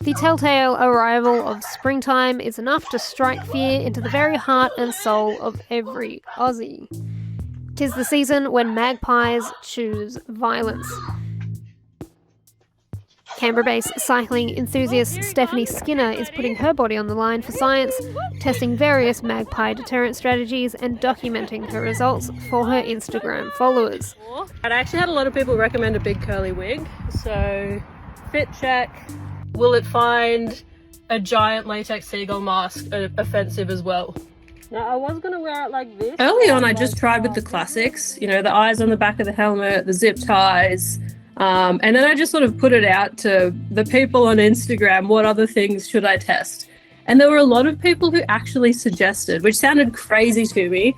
The telltale arrival of springtime is enough to strike fear into the very heart and soul of every Aussie. 'Tis the season when magpies choose violence. Canberra-based cycling enthusiast Stephanie Skinner is putting her body on the line for science, testing various magpie deterrent strategies and documenting her results for her Instagram followers. I actually had a lot of people recommend a big curly wig, so fit check. Will it find a giant latex seagull mask offensive as well? Now, I was going to wear it like this. Early on, I just tried with the classics, you know, the eyes on the back of the helmet, the zip ties. And then I just sort of put it out to the people on Instagram, what other things should I test? And there were a lot of people who actually suggested, which sounded crazy to me,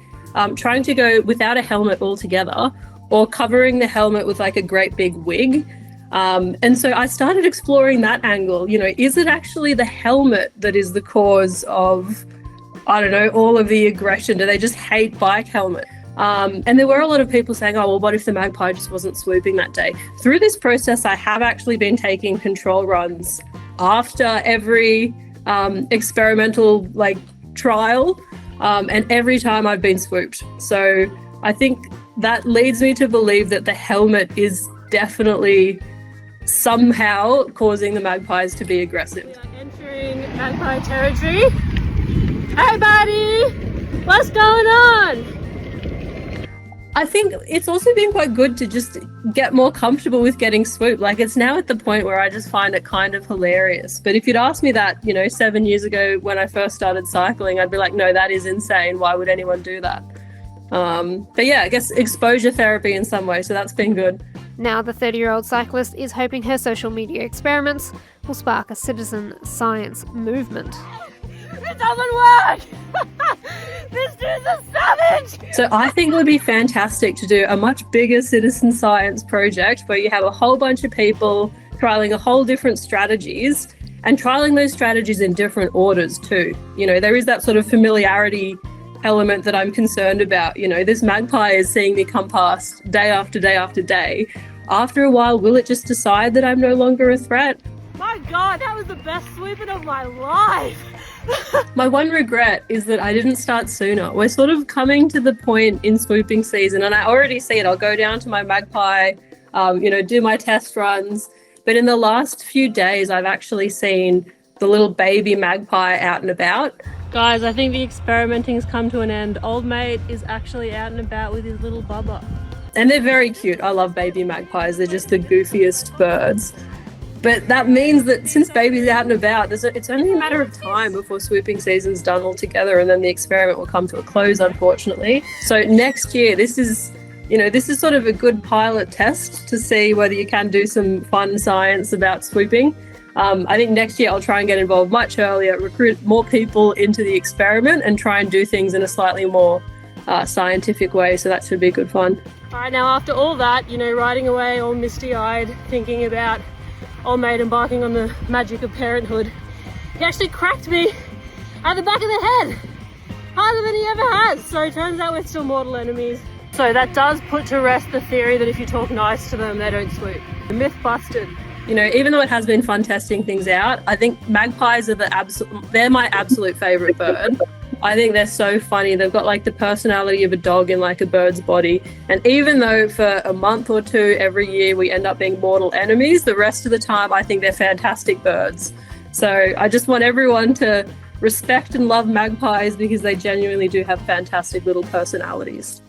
trying to go without a helmet altogether or covering the helmet with like a great big wig. And so I started exploring that angle. You know, is it actually the helmet that is the cause of, I don't know, all of the aggression? Do they just hate bike helmet? And there were a lot of people saying, oh, well, what if the magpie just wasn't swooping that day? Through this process, I have actually been taking control runs after every experimental trial, and every time I've been swooped. So I think that leads me to believe that the helmet is definitely somehow causing the magpies to be aggressive. We are entering magpie territory. Hey buddy, what's going on? I think it's also been quite good to just get more comfortable with getting swooped. Like, it's now at the point where I just find it kind of hilarious. But if you'd asked me that, 7 years ago when I first started cycling, I'd be like, no, that is insane. Why would anyone do that? But yeah, I guess exposure therapy in some way. So that's been good. Now the 30-year-old cyclist is hoping her social media experiments will spark a citizen science movement. It doesn't work! This dude's a savage! So I think it would be fantastic to do a much bigger citizen science project where you have a whole bunch of people trialing a whole different strategies and trialing those strategies in different orders too. There is that sort of familiarity element that I'm concerned about. This magpie is seeing me come past day after day after day. After a while, will it just decide that I'm no longer a threat? My God, that was the best swooping of my life! My one regret is that I didn't start sooner. We're sort of coming to the point in swooping season, and I already see it. I'll go down to my magpie, do my test runs. But in the last few days, I've actually seen the little baby magpie out and about. Guys, I think the experimenting's come to an end. Old mate is actually out and about with his little bubba. And they're very cute. I love baby magpies. They're just the goofiest birds. But that means that since baby's out and about, it's only a matter of time before swooping season's done altogether, and then the experiment will come to a close, unfortunately. So next year, this is sort of a good pilot test to see whether you can do some fun science about swooping. I think next year I'll try and get involved much earlier, recruit more people into the experiment and try and do things in a slightly more scientific way. So that should be good fun. All right, now after all that, riding away all misty-eyed, thinking about old mate embarking on the magic of parenthood, he actually cracked me at the back of the head, harder than he ever has. So it turns out we're still mortal enemies. So that does put to rest the theory that if you talk nice to them, they don't swoop. Myth busted. Even though it has been fun testing things out, I think magpies are they're my absolute favorite bird. I think they're so funny. They've got the personality of a dog in a bird's body. And even though for a month or two every year we end up being mortal enemies, the rest of the time I think they're fantastic birds. So I just want everyone to respect and love magpies because they genuinely do have fantastic little personalities.